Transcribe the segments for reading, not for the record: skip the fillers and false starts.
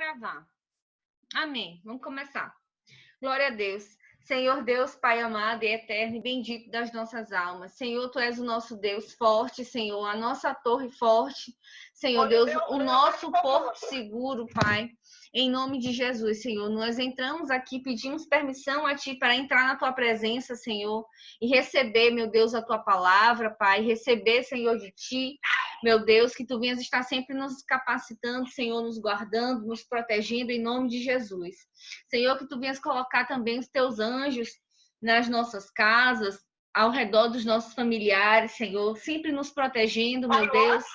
gravar. Amém. Vamos começar. Glória a Deus. Senhor Deus, Pai amado e eterno e bendito das nossas almas. Senhor, Tu és o nosso Deus forte, Senhor, a nossa torre forte. Senhor Deus, o nosso porto seguro, Pai. Em nome de Jesus, Senhor, nós entramos aqui, pedimos permissão a Ti para entrar na Tua presença, Senhor, e receber, meu Deus, a Tua palavra, Pai, receber, Senhor, de Ti, meu Deus, que Tu venhas estar sempre nos capacitando, Senhor, nos guardando, nos protegendo, em nome de Jesus. Senhor, que Tu venhas colocar também os Teus anjos nas nossas casas, ao redor dos nossos familiares, Senhor, sempre nos protegendo, meu Deus,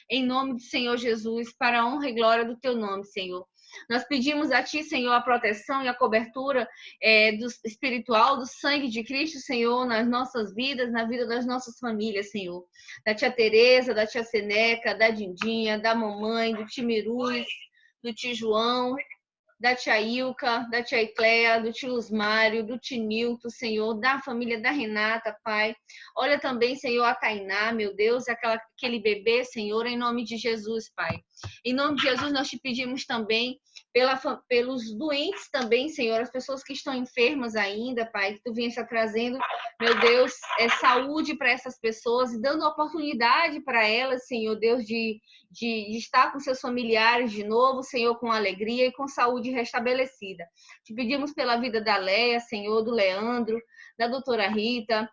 em nome do Senhor Jesus, para a honra e glória do Teu nome, Senhor. Nós pedimos a Ti, Senhor, a proteção e a cobertura espiritual do sangue de Cristo, Senhor, nas nossas vidas, na vida das nossas famílias, Senhor. Da tia Tereza, da tia Seneca, da Dindinha, da mamãe, do tio Miruz, do tio João, da tia Ilka, da tia Icléa, do tio Luzmário, do tio Nilton, Senhor, da família da Renata, Pai. Olha também, Senhor, a Tainá, meu Deus, aquele bebê, Senhor, em nome de Jesus, Pai. Em nome de Jesus, nós te pedimos também pelos doentes também, Senhor, as pessoas que estão enfermas ainda, Pai, que Tu venha estar trazendo, meu Deus, saúde para essas pessoas e dando oportunidade para elas, Senhor, Deus, de estar com seus familiares de novo, Senhor, com alegria e com saúde restabelecida. Te pedimos pela vida da Leia, Senhor, do Leandro, da doutora Rita,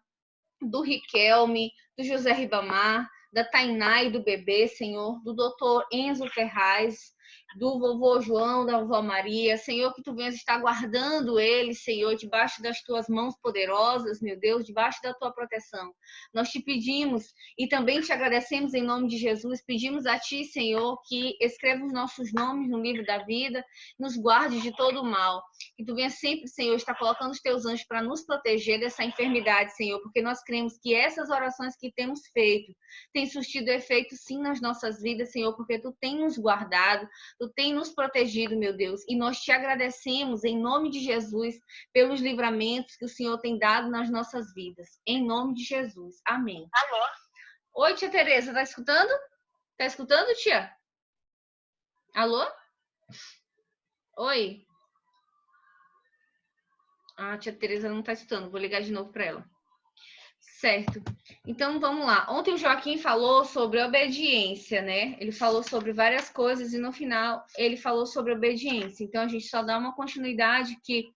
do Riquelme, do José Ribamar, da Tainá e do bebê, Senhor, do doutor Enzo Ferraz, do vovô João, da vovó Maria, Senhor, que Tu venhas estar guardando eles, Senhor, debaixo das Tuas mãos poderosas, meu Deus, debaixo da Tua proteção. Nós te pedimos e também te agradecemos em nome de Jesus, pedimos a Ti, Senhor, que escreva os nossos nomes no livro da vida, nos guarde de todo o mal, que Tu venhas sempre, Senhor, estar colocando os Teus anjos para nos proteger dessa enfermidade, Senhor, porque nós cremos que essas orações que temos feito têm surtido efeito sim nas nossas vidas, Senhor, porque Tu tem nos guardado, Tu tem nos protegido, meu Deus, e nós te agradecemos em nome de Jesus pelos livramentos que o Senhor tem dado nas nossas vidas. Em nome de Jesus. Amém. Alô? Oi, tia Tereza, tá escutando? Tá escutando, tia? Alô? Oi? A tia Tereza não tá escutando, vou ligar de novo para ela. Certo. Então, vamos lá. Ontem o Joaquim falou sobre obediência, né? Ele falou sobre várias coisas e no final ele falou sobre obediência. Então, a gente só dá uma continuidade que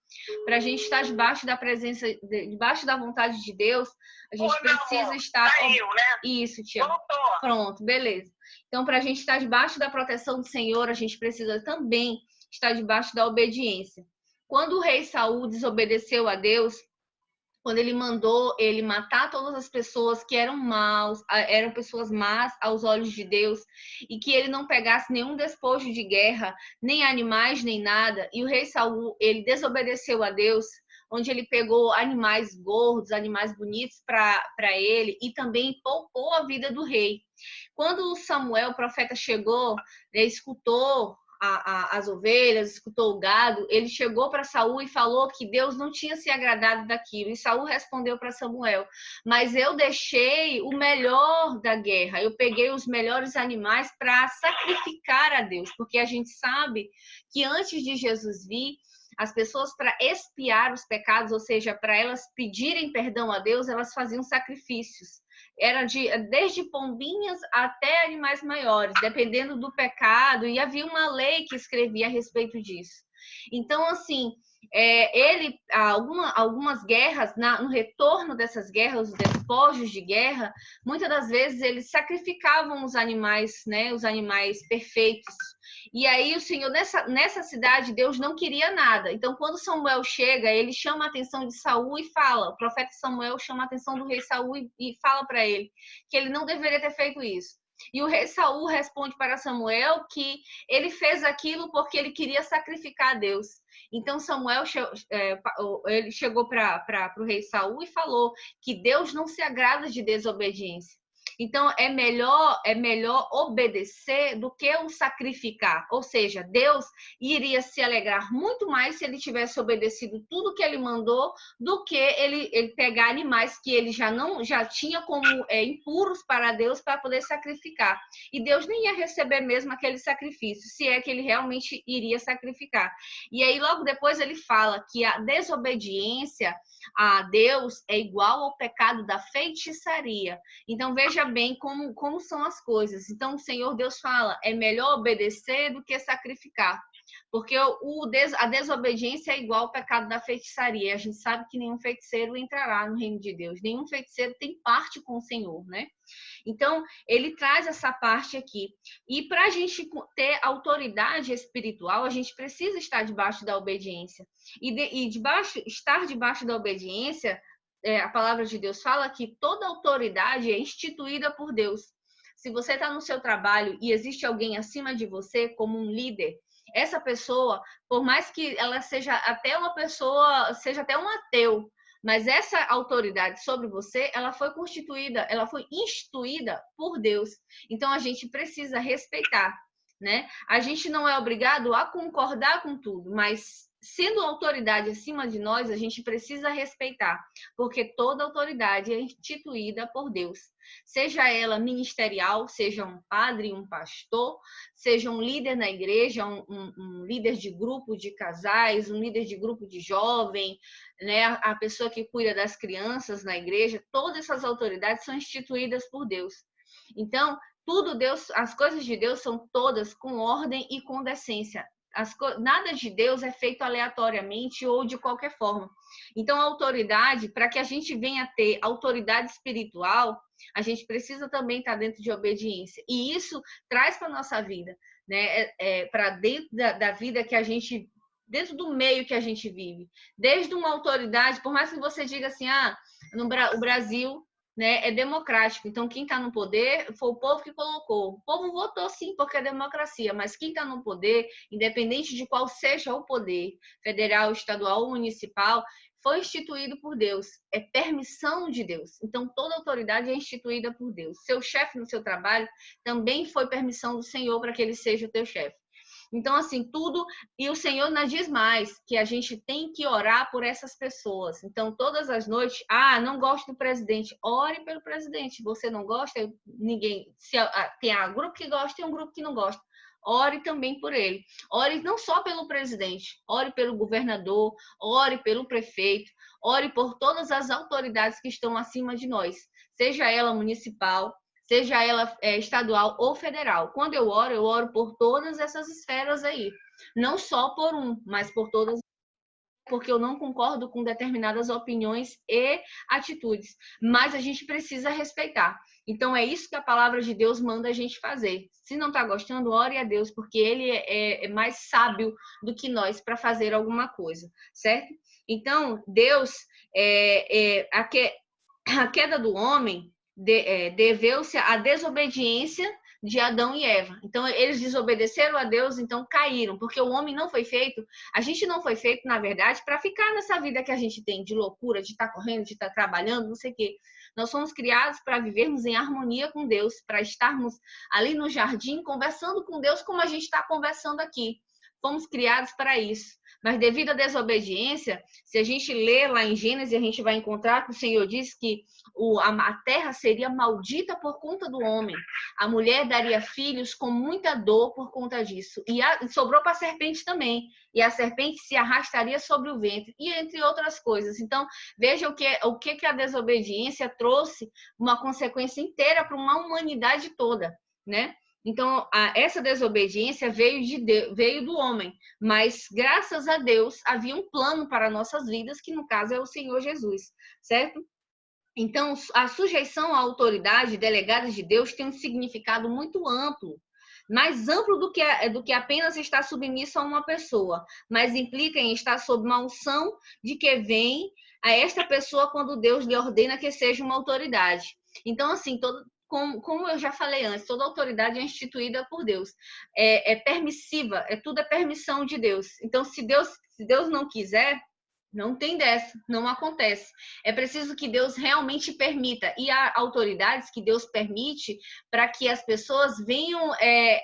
para a gente estar debaixo da presença, debaixo da vontade de Deus, a gente precisa estar... Saiu, né? Isso, tia. Voltou. Pronto, beleza. Então, para a gente estar debaixo da proteção do Senhor, a gente precisa também estar debaixo da obediência. Quando o rei Saul desobedeceu a Deus, quando ele mandou ele matar todas as pessoas que eram maus, eram pessoas más aos olhos de Deus, e que ele não pegasse nenhum despojo de guerra, nem animais, nem nada, e o rei Saul, ele desobedeceu a Deus, onde ele pegou animais gordos, animais bonitos para ele, e também poupou a vida do rei. Quando Samuel, o profeta, chegou, ele escutou as ovelhas, escutou o gado, ele chegou para Saul e falou que Deus não tinha se agradado daquilo. E Saul respondeu para Samuel: mas eu deixei o melhor da guerra, eu peguei os melhores animais para sacrificar a Deus, porque a gente sabe que antes de Jesus vir, as pessoas, para expiar os pecados, ou seja, para elas pedirem perdão a Deus, elas faziam sacrifícios. Era desde pombinhas até animais maiores, dependendo do pecado, e havia uma lei que escrevia a respeito disso. Então, assim, algumas guerras, no retorno dessas guerras, os despojos de guerra, muitas das vezes eles sacrificavam os animais, né, os animais perfeitos. E aí o Senhor, nessa cidade, Deus não queria nada. Então, quando Samuel chega, ele chama a atenção de Saul e fala, o profeta Samuel chama a atenção do rei Saul e fala para ele que ele não deveria ter feito isso. E o rei Saul responde para Samuel que ele fez aquilo porque ele queria sacrificar a Deus. Então Samuel ele chegou para o rei Saul e falou que Deus não se agrada de desobediência. Então, é melhor obedecer do que o sacrificar. Ou seja, Deus iria se alegrar muito mais se ele tivesse obedecido tudo que ele mandou do que ele pegar animais que ele já tinha como impuros para Deus para poder sacrificar. E Deus nem ia receber mesmo aquele sacrifício, se é que ele realmente iria sacrificar. E aí, logo depois, ele fala que a desobediência a Deus é igual ao pecado da feitiçaria. Então, veja bem como são as coisas. Então, o Senhor Deus fala, é melhor obedecer do que sacrificar. Porque a desobediência é igual ao pecado da feitiçaria. A gente sabe que nenhum feiticeiro entrará no reino de Deus. Nenhum feiticeiro tem parte com o Senhor, né? Então, ele traz essa parte aqui. E para a gente ter autoridade espiritual, a gente precisa estar debaixo da obediência. Estar debaixo da obediência, a palavra de Deus fala que toda autoridade é instituída por Deus. Se você está no seu trabalho e existe alguém acima de você, como um líder, essa pessoa, por mais que ela seja até uma pessoa, seja até um ateu, mas essa autoridade sobre você, ela foi constituída, ela foi instituída por Deus. Então a gente precisa respeitar, né? A gente não é obrigado a concordar com tudo, mas sendo autoridade acima de nós, a gente precisa respeitar, porque toda autoridade é instituída por Deus. Seja ela ministerial, seja um padre, um pastor, seja um líder na igreja, um líder de grupo de casais, um líder de grupo de jovem, né? A pessoa que cuida das crianças na igreja, todas essas autoridades são instituídas por Deus. Então, tudo Deus, as coisas de Deus são todas com ordem e com decência. Nada de Deus é feito aleatoriamente ou de qualquer forma. Então, a autoridade, para que a gente venha a ter autoridade espiritual, a gente precisa também estar dentro de obediência. E isso traz para a nossa vida, né? Para dentro da vida que a gente, dentro do meio que a gente vive. Desde uma autoridade, por mais que você diga assim, o Brasil, né, é democrático. Então, quem está no poder foi o povo que colocou. O povo votou sim, porque é democracia, mas quem está no poder, independente de qual seja o poder, federal, estadual ou municipal, foi instituído por Deus. É permissão de Deus. Então, toda autoridade é instituída por Deus. Seu chefe no seu trabalho também foi permissão do Senhor para que ele seja o teu chefe. Então, assim, tudo. E o Senhor nos diz mais que a gente tem que orar por essas pessoas. Então, todas as noites, não gosto do presidente, ore pelo presidente. Você não gosta? Ninguém. Tem um grupo que gosta e um grupo que não gosta. Ore também por ele. Ore não só pelo presidente, ore pelo governador, ore pelo prefeito, ore por todas as autoridades que estão acima de nós, seja ela municipal, seja ela estadual ou federal. Quando eu oro por todas essas esferas aí. Não só por mas por todas, porque eu não concordo com determinadas opiniões e atitudes. Mas a gente precisa respeitar. Então, é isso que a palavra de Deus manda a gente fazer. Se não está gostando, ore a Deus, porque Ele é mais sábio do que nós para fazer alguma coisa, certo? Então, Deus, a queda do homem deveu-se à desobediência de Adão e Eva. Então, eles desobedeceram a Deus, então caíram, porque o homem não foi feito, a gente não foi feito, na verdade, para ficar nessa vida que a gente tem de loucura, de estar correndo, de estar trabalhando, não sei o quê. Nós somos criados para vivermos em harmonia com Deus, para estarmos ali no jardim conversando com Deus como a gente está conversando aqui. Fomos criados para isso. Mas devido à desobediência, se a gente ler lá em Gênesis, a gente vai encontrar que o Senhor diz que a terra seria maldita por conta do homem. A mulher daria filhos com muita dor por conta disso. E sobrou para a serpente também. E a serpente se arrastaria sobre o ventre. E entre outras coisas. Então, veja o que a desobediência trouxe, uma consequência inteira para uma humanidade toda, né? Então, essa desobediência veio do homem, mas graças a Deus havia um plano para nossas vidas, que no caso é o Senhor Jesus, certo? Então, a sujeição à autoridade delegada de Deus tem um significado muito amplo, mais amplo do que apenas estar submisso a uma pessoa, mas implica em estar sob uma unção de que vem a esta pessoa quando Deus lhe ordena que seja uma autoridade. Então, assim, como eu já falei antes, toda autoridade é instituída por Deus. É permissiva, tudo é permissão de Deus. Então, se Deus não quiser, Não tem dessa, não acontece. É preciso que Deus realmente permita. E há autoridades que Deus permite para que as pessoas venham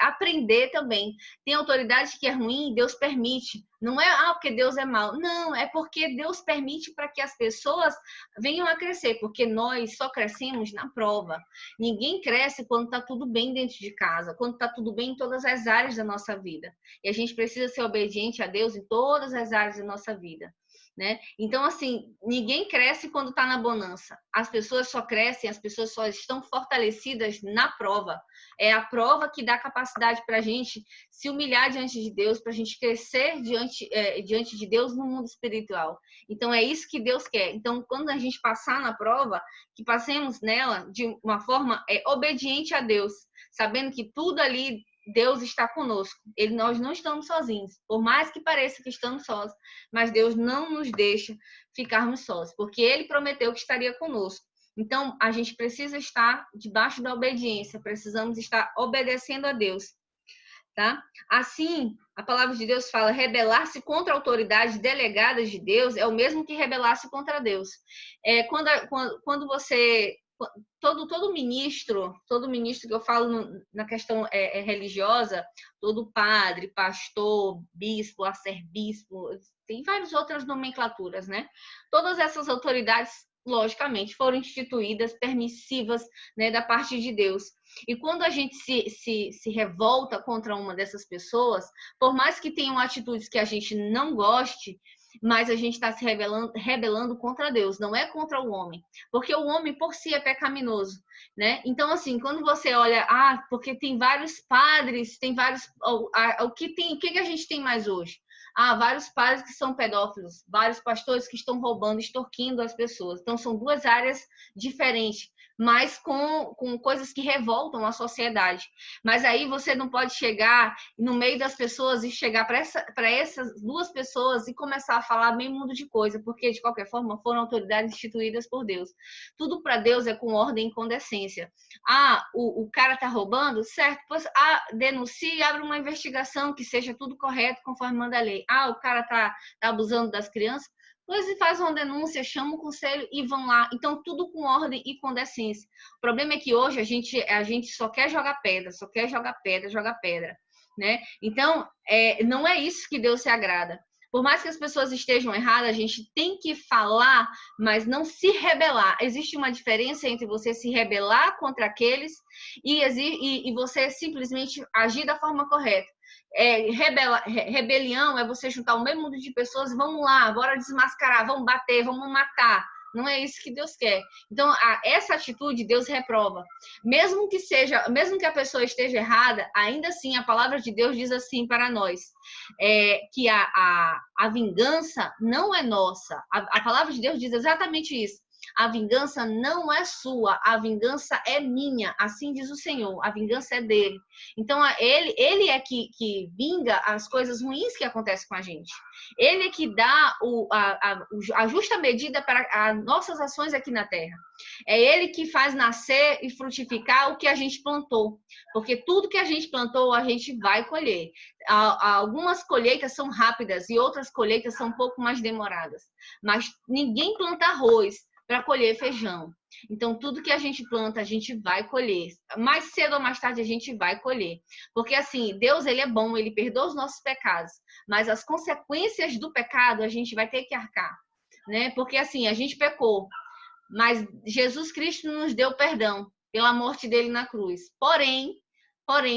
aprender também. Tem autoridade que é ruim, Deus permite. Não é porque Deus é mau. Não, é porque Deus permite para que as pessoas venham a crescer. Porque nós só crescemos na prova. Ninguém cresce quando está tudo bem dentro de casa, quando está tudo bem em todas as áreas da nossa vida. E a gente precisa ser obediente a Deus em todas as áreas da nossa vida. Né? Então, assim, ninguém cresce quando está na bonança. As pessoas só crescem, as pessoas só estão fortalecidas na prova. É a prova que dá capacidade para a gente se humilhar diante de Deus, para a gente crescer diante de Deus no mundo espiritual. Então, é isso que Deus quer. Então, quando a gente passar na prova, que passemos nela de uma forma obediente a Deus, sabendo que tudo ali Deus está conosco. Nós não estamos sozinhos. Por mais que pareça que estamos sós, mas Deus não nos deixa ficarmos sós, porque Ele prometeu que estaria conosco. Então, a gente precisa estar debaixo da obediência, precisamos estar obedecendo a Deus. Tá? Assim, a palavra de Deus fala, rebelar-se contra autoridades delegadas de Deus é o mesmo que rebelar-se contra Deus. Quando você... Todo ministro que eu falo na questão religiosa, todo padre, pastor, bispo, arcebispo, tem várias outras nomenclaturas, né? Todas essas autoridades, logicamente, foram instituídas, permissivas, né, da parte de Deus. E quando a gente se revolta contra uma dessas pessoas, por mais que tenham atitudes que a gente não goste, mas a gente está se rebelando contra Deus, não é contra o homem, porque o homem por si é pecaminoso, né? Então, assim, quando você olha, porque tem vários padres, tem vários, o que a gente tem mais hoje? Vários padres que são pedófilos, vários pastores que estão roubando, extorquindo as pessoas. Então, são duas áreas diferentes, mas com coisas que revoltam a sociedade. Mas aí você não pode chegar no meio das pessoas e chegar para essas duas pessoas e começar a falar meio mundo de coisa, porque, de qualquer forma, foram autoridades instituídas por Deus. Tudo para Deus é com ordem e com decência. O cara está roubando? Certo, pois denuncie e abre uma investigação que seja tudo correto conforme manda a lei. O cara está abusando das crianças? Pois faz uma denúncia, chama o conselho e vão lá. Então, tudo com ordem e com decência. O problema é que hoje a gente só quer jogar pedra, jogar pedra, né? Então, não é isso que Deus se agrada. Por mais que as pessoas estejam erradas, a gente tem que falar, mas não se rebelar. Existe uma diferença entre você se rebelar contra aqueles e você simplesmente agir da forma correta. Rebelião é você juntar o mesmo número de pessoas, vamos lá, bora desmascarar, vamos bater, vamos matar. Não é isso que Deus quer. Então, essa atitude Deus reprova. Mesmo que a pessoa esteja errada, ainda assim a palavra de Deus diz assim para nós, que a vingança não é nossa. A palavra de Deus diz exatamente isso. A vingança não é sua, a vingança é minha, assim diz o Senhor, a vingança é dele. Então, ele é que vinga as coisas ruins que acontecem com a gente. Ele é que dá a justa medida para as nossas ações aqui na terra. É ele que faz nascer e frutificar o que a gente plantou, porque tudo que a gente plantou, a gente vai colher. Algumas colheitas são rápidas e outras colheitas são um pouco mais demoradas, mas ninguém planta arroz para colher feijão. Então, tudo que a gente planta, a gente vai colher. Mais cedo ou mais tarde, a gente vai colher. Porque, assim, Deus, ele é bom, ele perdoa os nossos pecados. Mas as consequências do pecado, a gente vai ter que arcar, né? Porque, assim, a gente pecou. Mas Jesus Cristo nos deu perdão pela morte dele na cruz. Porém,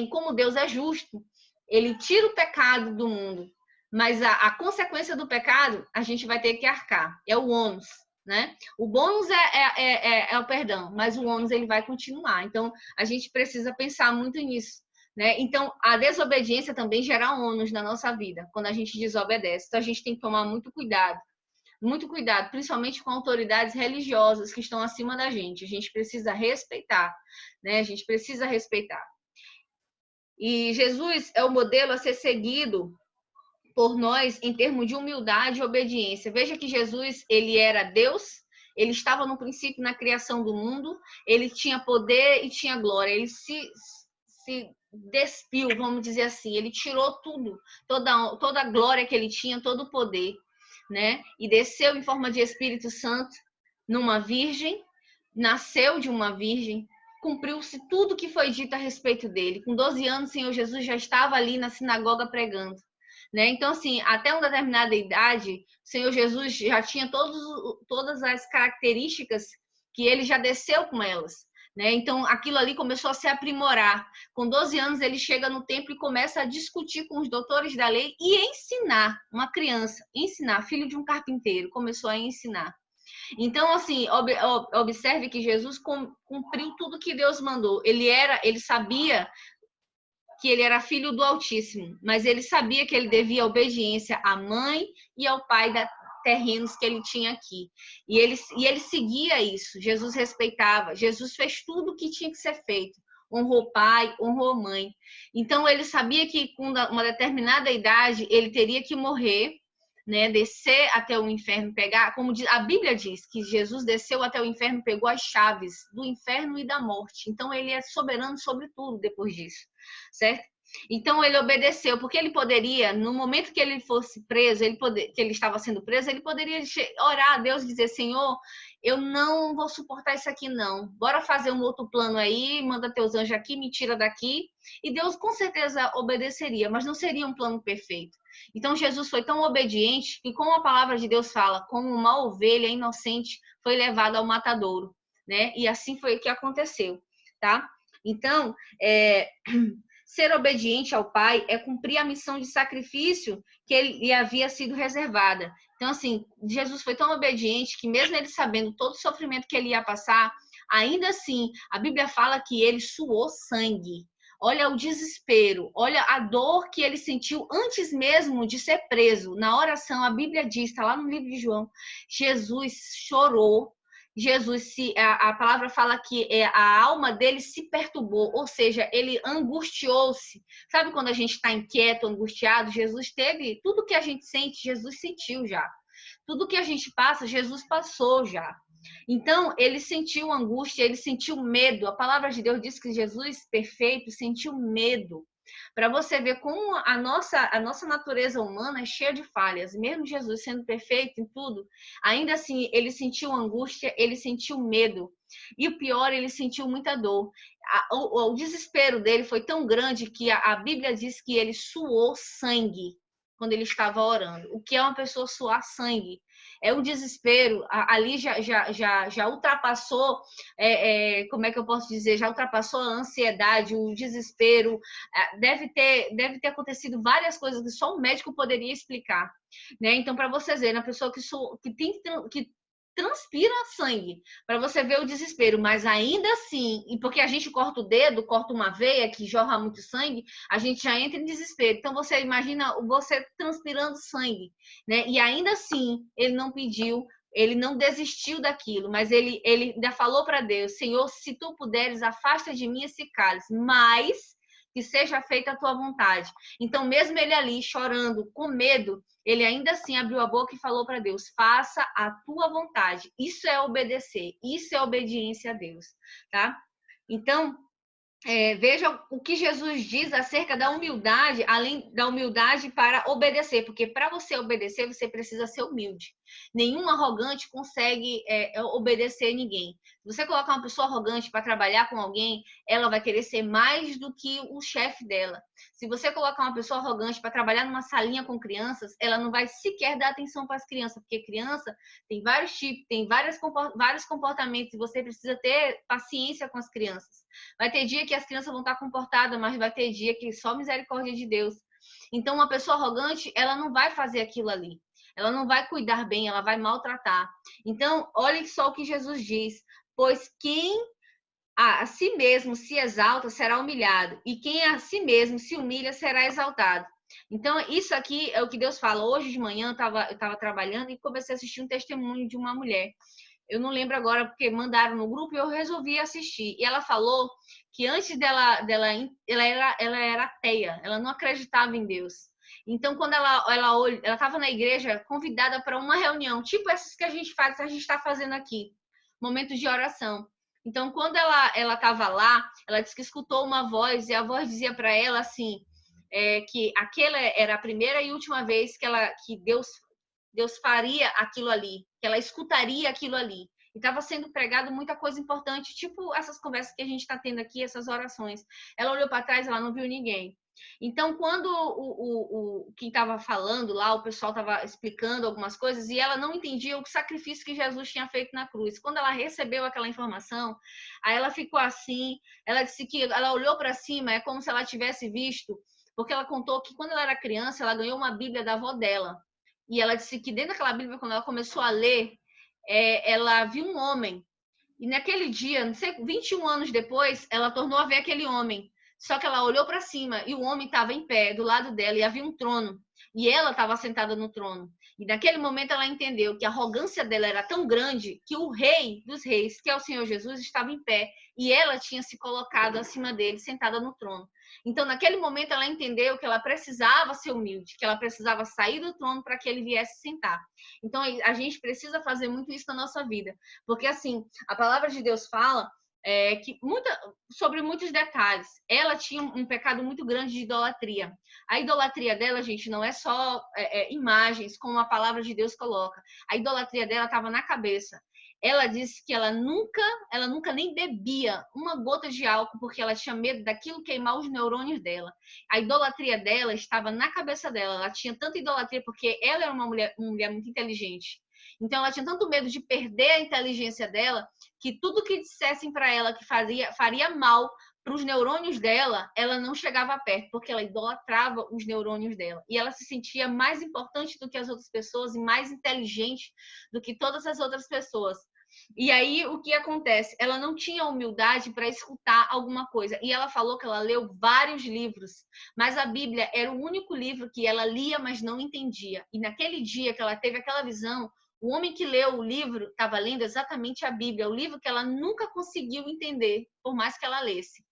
como Deus é justo, ele tira o pecado do mundo. Mas a consequência do pecado, a gente vai ter que arcar. É o ônus. Né? O bônus é o perdão, mas o ônus ele vai continuar. Então, a gente precisa pensar muito nisso. Né? Então, a desobediência também gera ônus na nossa vida, quando a gente desobedece. Então, a gente tem que tomar muito cuidado, principalmente com autoridades religiosas que estão acima da gente. A gente precisa respeitar, né? A gente precisa respeitar. E Jesus é o modelo a ser seguido por nós em termos de humildade e obediência. Veja que Jesus, ele era Deus, ele estava no princípio na criação do mundo, ele tinha poder e tinha glória, ele se despiu, vamos dizer assim, ele tirou tudo, toda a glória que ele tinha, todo o poder, né? E desceu em forma de Espírito Santo numa virgem, nasceu de uma virgem, cumpriu-se tudo que foi dito a respeito dele. Com 12 anos, o Senhor Jesus já estava ali na sinagoga pregando. Né? Então, assim, até uma determinada idade, o Senhor Jesus já tinha todas as características que ele já desceu com elas. Né? Então, aquilo ali começou a se aprimorar. Com 12 anos, ele chega no templo e começa a discutir com os doutores da lei e ensinar uma criança, ensinar, filho de um carpinteiro, começou a ensinar. Então, assim, observe que Jesus cumpriu tudo que Deus mandou. Ele sabia que ele era filho do Altíssimo, mas ele sabia que ele devia obediência à mãe e ao pai terrenos que ele tinha aqui. E ele seguia isso. Jesus respeitava. Jesus fez tudo o que tinha que ser feito. Honrou o pai, honrou a mãe. Então, ele sabia que com uma determinada idade, ele teria que morrer, né, descer até o inferno, pegar, como a Bíblia diz, que Jesus desceu até o inferno, pegou as chaves do inferno e da morte. Então, ele é soberano sobre tudo depois disso, certo? Então, ele obedeceu, porque ele poderia, no momento que ele fosse preso, que ele estava sendo preso, ele poderia orar a Deus e dizer, Senhor, eu não vou suportar isso aqui, não. Bora fazer um outro plano aí, manda teus anjos aqui, me tira daqui. E Deus com certeza obedeceria, mas não seria um plano perfeito. Então, Jesus foi tão obediente que, como a palavra de Deus fala, como uma ovelha inocente foi levada ao matadouro, né? E assim foi o que aconteceu, tá? Então, ser obediente ao Pai é cumprir a missão de sacrifício que lhe havia sido reservada. Então, assim, Jesus foi tão obediente que, mesmo ele sabendo todo o sofrimento que ele ia passar, ainda assim, a Bíblia fala que ele suou sangue. Olha o desespero, olha a dor que ele sentiu antes mesmo de ser preso. Na oração, a Bíblia diz, está lá no livro de João, Jesus chorou. Jesus, a palavra fala que a alma dele se perturbou, ou seja, ele angustiou-se. Sabe quando a gente está inquieto, angustiado? Jesus teve, tudo que a gente sente, Jesus sentiu já. Tudo que a gente passa, Jesus passou já. Então, ele sentiu angústia, ele sentiu medo. A palavra de Deus diz que Jesus, perfeito, sentiu medo. Para você ver como a nossa natureza humana é cheia de falhas. Mesmo Jesus sendo perfeito em tudo, ainda assim, ele sentiu angústia, ele sentiu medo. E o pior, ele sentiu muita dor. O desespero dele foi tão grande que a Bíblia diz que ele suou sangue quando ele estava orando. O que é uma pessoa suar sangue? É um desespero, ali já ultrapassou, como é que eu posso dizer, já ultrapassou a ansiedade, o desespero, deve ter acontecido várias coisas que só um médico poderia explicar, né? Então, para vocês verem, a pessoa que transpira sangue, para você ver o desespero, mas ainda assim, e porque a gente corta o dedo, corta uma veia que jorra muito sangue, a gente já entra em desespero. Então você imagina você transpirando sangue, né? E ainda assim, ele não pediu, ele não desistiu daquilo, mas ele ainda falou para Deus, Senhor, se tu puderes, afasta de mim esse cálice, mas que seja feita a tua vontade. Então, mesmo ele ali chorando, com medo, ele ainda assim abriu a boca e falou para Deus, faça a tua vontade. Isso é obedecer, isso é obediência a Deus, tá? Então, veja o que Jesus diz acerca da humildade, além da humildade para obedecer, porque para você obedecer, você precisa ser humilde. Nenhum arrogante consegue obedecer ninguém. Se você colocar uma pessoa arrogante para trabalhar com alguém, ela vai querer ser mais do que o chefe dela. Se você colocar uma pessoa arrogante para trabalhar numa salinha com crianças, ela não vai sequer dar atenção para as crianças, porque criança tem vários tipos, tem vários comportamentos, e você precisa ter paciência com as crianças. Vai ter dia que as crianças vão estar comportadas, mas vai ter dia que só misericórdia de Deus. Então, uma pessoa arrogante, ela não vai fazer aquilo ali. Ela não vai cuidar bem, ela vai maltratar. Então, olhem só o que Jesus diz. Pois quem a si mesmo se exalta será humilhado, e quem a si mesmo se humilha será exaltado. Então, isso aqui é o que Deus fala. Hoje de manhã eu estava trabalhando e comecei a assistir um testemunho de uma mulher. Eu não lembro agora porque mandaram no grupo e eu resolvi assistir. E ela falou que antes ela era ateia, ela não acreditava em Deus. Então, quando ela estava na igreja convidada para uma reunião, tipo essas que a gente faz, que a gente está fazendo aqui, momentos de oração. Então, quando ela estava lá, ela disse que escutou uma voz e a voz dizia para ela assim, que aquela era a primeira e última vez que Deus Deus faria aquilo ali, que ela escutaria aquilo ali. E estava sendo pregado muita coisa importante, tipo essas conversas que a gente está tendo aqui, essas orações. Ela olhou para trás, ela não viu ninguém. Então, quando quem estava falando lá, o pessoal estava explicando algumas coisas e ela não entendia o sacrifício que Jesus tinha feito na cruz. Quando ela recebeu aquela informação, aí ela ficou assim, ela disse que ela olhou para cima, é como se ela tivesse visto, porque ela contou que quando ela era criança, ela ganhou uma Bíblia da avó dela. E ela disse que dentro daquela Bíblia, quando ela começou a ler, ela viu um homem. E naquele dia, não sei, 21 anos depois, ela tornou a ver aquele homem. Só que ela olhou para cima e o homem estava em pé do lado dela e havia um trono. E ela estava sentada no trono. E naquele momento ela entendeu que a arrogância dela era tão grande que o rei dos reis, que é o Senhor Jesus, estava em pé e ela tinha se colocado acima dele, sentada no trono. Então, naquele momento, ela entendeu que ela precisava ser humilde, que ela precisava sair do trono para que ele viesse sentar. Então, a gente precisa fazer muito isso na nossa vida. Porque, assim, a palavra de Deus fala sobre muitos detalhes. Ela tinha um pecado muito grande de idolatria. A idolatria dela, gente, não é só imagens, como a palavra de Deus coloca. A idolatria dela estava na cabeça. Ela disse que ela nunca nem bebia uma gota de álcool porque ela tinha medo daquilo queimar os neurônios dela. A idolatria dela estava na cabeça dela. Ela tinha tanta idolatria porque ela era uma mulher muito inteligente. Então ela tinha tanto medo de perder a inteligência dela que tudo que dissessem para ela que faria mal para os neurônios dela, ela não chegava perto, porque ela idolatrava os neurônios dela. E ela se sentia mais importante do que as outras pessoas e mais inteligente do que todas as outras pessoas. E aí, o que acontece? Ela não tinha humildade para escutar alguma coisa. E ela falou que ela leu vários livros, mas a Bíblia era o único livro que ela lia, mas não entendia. E naquele dia que ela teve aquela visão, o homem que leu o livro estava lendo exatamente a Bíblia, o livro que ela nunca conseguiu entender, por mais que ela lesse.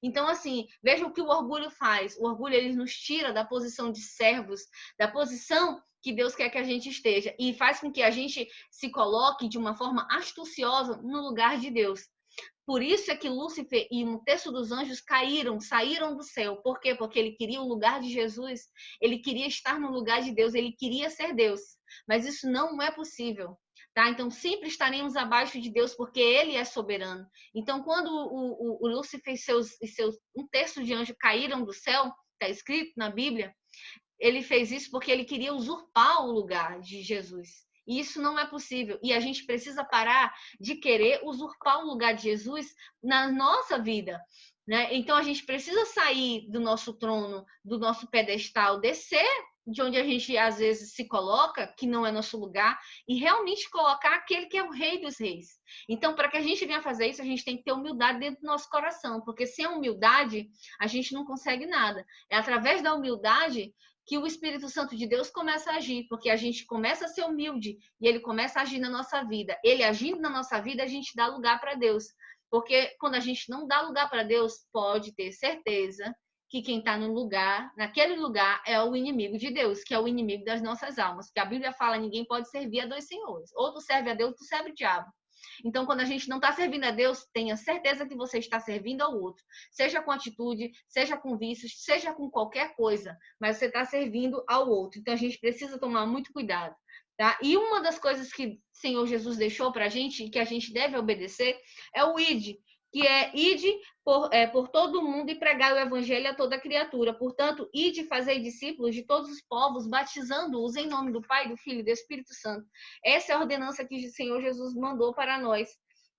Então, assim, veja o que o orgulho faz. O orgulho, ele nos tira da posição de servos, da posição que Deus quer que a gente esteja, e faz com que a gente se coloque de uma forma astuciosa no lugar de Deus. Por isso é que Lúcifer e um terço dos anjos saíram do céu. Por quê? Porque ele queria o lugar de Jesus, ele queria estar no lugar de Deus, ele queria ser Deus. Mas isso não é possível. Tá? Então, sempre estaremos abaixo de Deus, porque Ele é soberano. Então, quando o Lúcifer e seus um terço de anjos caíram do céu, está escrito na Bíblia, ele fez isso porque ele queria usurpar o lugar de Jesus. E isso não é possível. E a gente precisa parar de querer usurpar o lugar de Jesus na nossa vida. Né? Então, a gente precisa sair do nosso trono, do nosso pedestal, descer de onde a gente às vezes se coloca, que não é nosso lugar, e realmente colocar aquele que é o Rei dos Reis. Então, para que a gente venha fazer isso, a gente tem que ter humildade dentro do nosso coração, porque sem humildade a gente não consegue nada. É através da humildade que o Espírito Santo de Deus começa a agir, porque a gente começa a ser humilde e ele começa a agir na nossa vida. Ele agindo na nossa vida, a gente dá lugar para Deus. Porque quando a gente não dá lugar para Deus, pode ter certeza que quem está no lugar, naquele lugar, é o inimigo de Deus, que é o inimigo das nossas almas. Que a Bíblia fala, ninguém pode servir a dois senhores. Ou tu serve a Deus, ou tu serve o diabo. Então, quando a gente não está servindo a Deus, tenha certeza que você está servindo ao outro. Seja com atitude, seja com vícios, seja com qualquer coisa, mas você está servindo ao outro. Então, a gente precisa tomar muito cuidado. Tá? E uma das coisas que o Senhor Jesus deixou para a gente, que a gente deve obedecer, é o ide, que é ide por todo mundo e pregar o evangelho a toda criatura. Portanto, ide fazer discípulos de todos os povos, batizando-os em nome do Pai, do Filho e do Espírito Santo. Essa é a ordenança que o Senhor Jesus mandou para nós,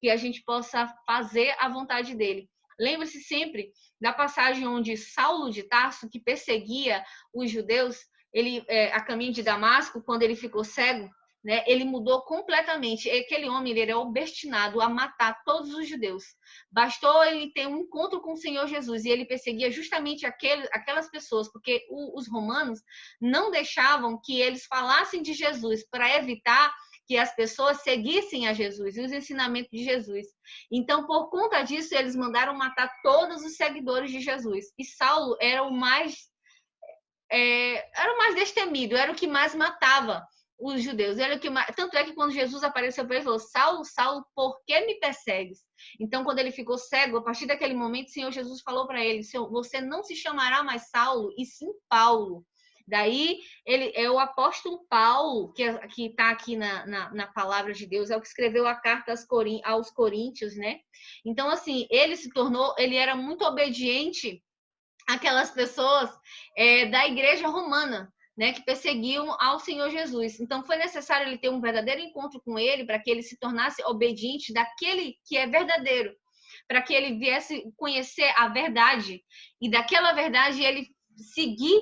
que a gente possa fazer a vontade dele. Lembre-se sempre da passagem onde Saulo de Tarso, que perseguia os judeus, ele a caminho de Damasco, quando ele ficou cego, né, ele mudou completamente. Aquele homem, ele era obstinado a matar todos os judeus. Bastou ele ter um encontro com o Senhor Jesus e ele perseguia justamente aquelas pessoas, porque os romanos não deixavam que eles falassem de Jesus para evitar que as pessoas seguissem a Jesus e os ensinamentos de Jesus. Então, por conta disso, eles mandaram matar todos os seguidores de Jesus. E Saulo era o mais destemido, era o que mais matava os judeus. Era o que mais... Tanto é que quando Jesus apareceu para ele, falou: Saulo, Saulo, por que me persegues? Então, quando ele ficou cego, a partir daquele momento, o Senhor Jesus falou para ele: você não se chamará mais Saulo, e sim Paulo. Daí, ele é o apóstolo Paulo, que está aqui na palavra de Deus, é o que escreveu a carta aos Coríntios, né? Então, assim, ele era muito obediente àquelas pessoas da igreja romana, né, que perseguiam ao Senhor Jesus. Então, foi necessário ele ter um verdadeiro encontro com ele para que ele se tornasse obediente daquele que é verdadeiro, para que ele viesse conhecer a verdade e daquela verdade ele seguir,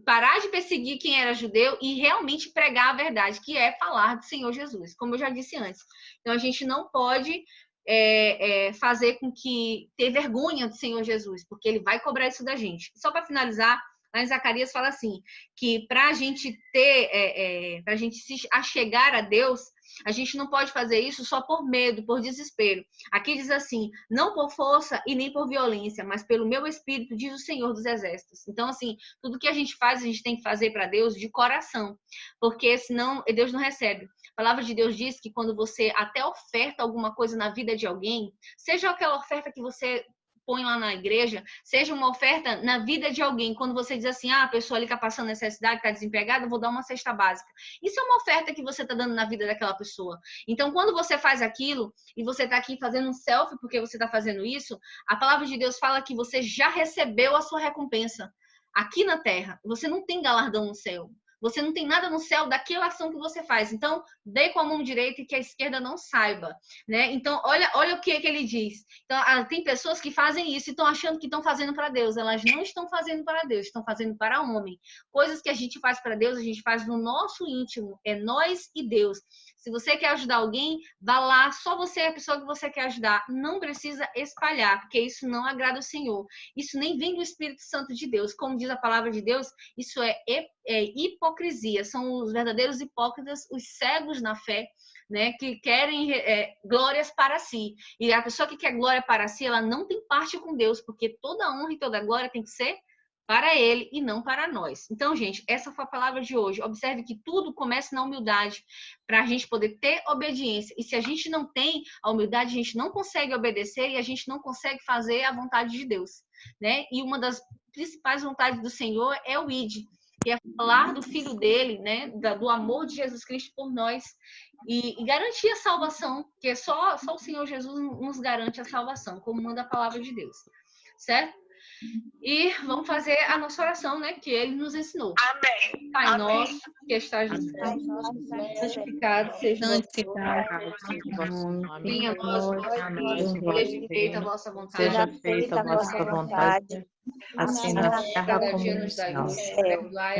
parar de perseguir quem era judeu e realmente pregar a verdade, que é falar do Senhor Jesus, como eu já disse antes. Então, a gente não pode fazer com que ter vergonha do Senhor Jesus, porque ele vai cobrar isso da gente. Só para finalizar, lá em Zacarias fala assim, que para a gente para a gente se achegar a Deus, a gente não pode fazer isso só por medo, por desespero. Aqui diz assim, não por força e nem por violência, mas pelo meu espírito, diz o Senhor dos Exércitos. Então, assim, tudo que a gente faz, a gente tem que fazer para Deus de coração, porque senão Deus não recebe. A palavra de Deus diz que quando você até oferta alguma coisa na vida de alguém, seja aquela oferta que você põe lá na igreja, seja uma oferta na vida de alguém, quando você diz assim, a pessoa ali está passando necessidade, está desempregada, vou dar uma cesta básica. Isso é uma oferta que você está dando na vida daquela pessoa. Então, quando você faz aquilo, e você está aqui fazendo um selfie porque você está fazendo isso, a palavra de Deus fala que você já recebeu a sua recompensa aqui na terra. Você não tem galardão no céu. Você não tem nada no céu daquela ação que você faz. Então, dê com a mão direita e que a esquerda não saiba, né? Então, olha o que ele diz. Então, tem pessoas que fazem isso e estão achando que estão fazendo para Deus. Elas não estão fazendo para Deus, estão fazendo para o homem. Coisas que a gente faz para Deus, a gente faz no nosso íntimo. É nós e Deus. Se você quer ajudar alguém, vá lá, só você é a pessoa que você quer ajudar. Não precisa espalhar, porque isso não agrada ao Senhor. Isso nem vem do Espírito Santo de Deus. Como diz a palavra de Deus, isso é hipocrisia. São os verdadeiros hipócritas, os cegos na fé, né, que querem glórias para si. E a pessoa que quer glória para si, ela não tem parte com Deus, porque toda honra e toda glória tem que ser para ele e não para nós. Então, gente, essa foi a palavra de hoje. Observe que tudo começa na humildade, para a gente poder ter obediência. E se a gente não tem a humildade, a gente não consegue obedecer e a gente não consegue fazer a vontade de Deus, né? E uma das principais vontades do Senhor é o ide, que é falar do Filho dele, né? Do amor de Jesus Cristo por nós e garantir a salvação, que só o Senhor Jesus nos garante a salvação, como manda a palavra de Deus, certo? E vamos fazer a nossa oração, né? Que ele nos ensinou. Amém. Pai Amém. nosso, que estás no céu, santificado seja o vosso nome. Venha a nós o vosso reino, seja feita a vossa vontade. Seja feita a vossa vontade, assim na terra como no céu.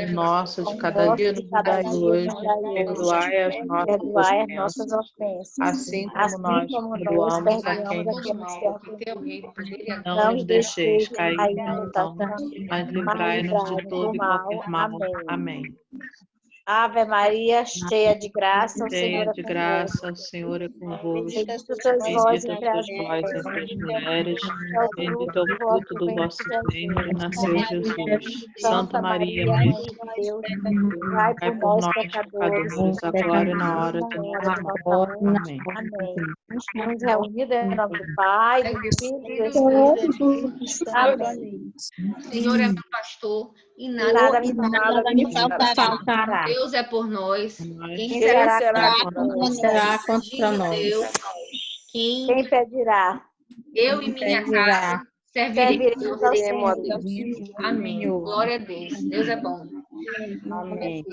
O nosso de cada dia nos dai hoje, perdoai as nossas ofensas, assim como nós perdoamos a quem nos ofende. Não nos deixeis cair em tentação, mas livrai-nos de todo e qualquer mal. Amém. Ave Maria, cheia de graça, o Senhor é convosco. bendita sois vós entre as mulheres, bendito é o fruto do vosso ventre, nasceu Jesus. Santa Maria, Mãe de Deus, rogai por nós, pecadores, agora e na hora de nossa morte. Amém. Estamos reunidos em nome do Pai, do Filho e do Espírito Santo. Amém. O Senhor é meu pastor e nada me faltará. Deus é por nós. Quem será contra nós? Quem pedirá? Eu e minha casa serviremos ao Senhor. Amém. Glória a Deus. Deus é bom. Amém.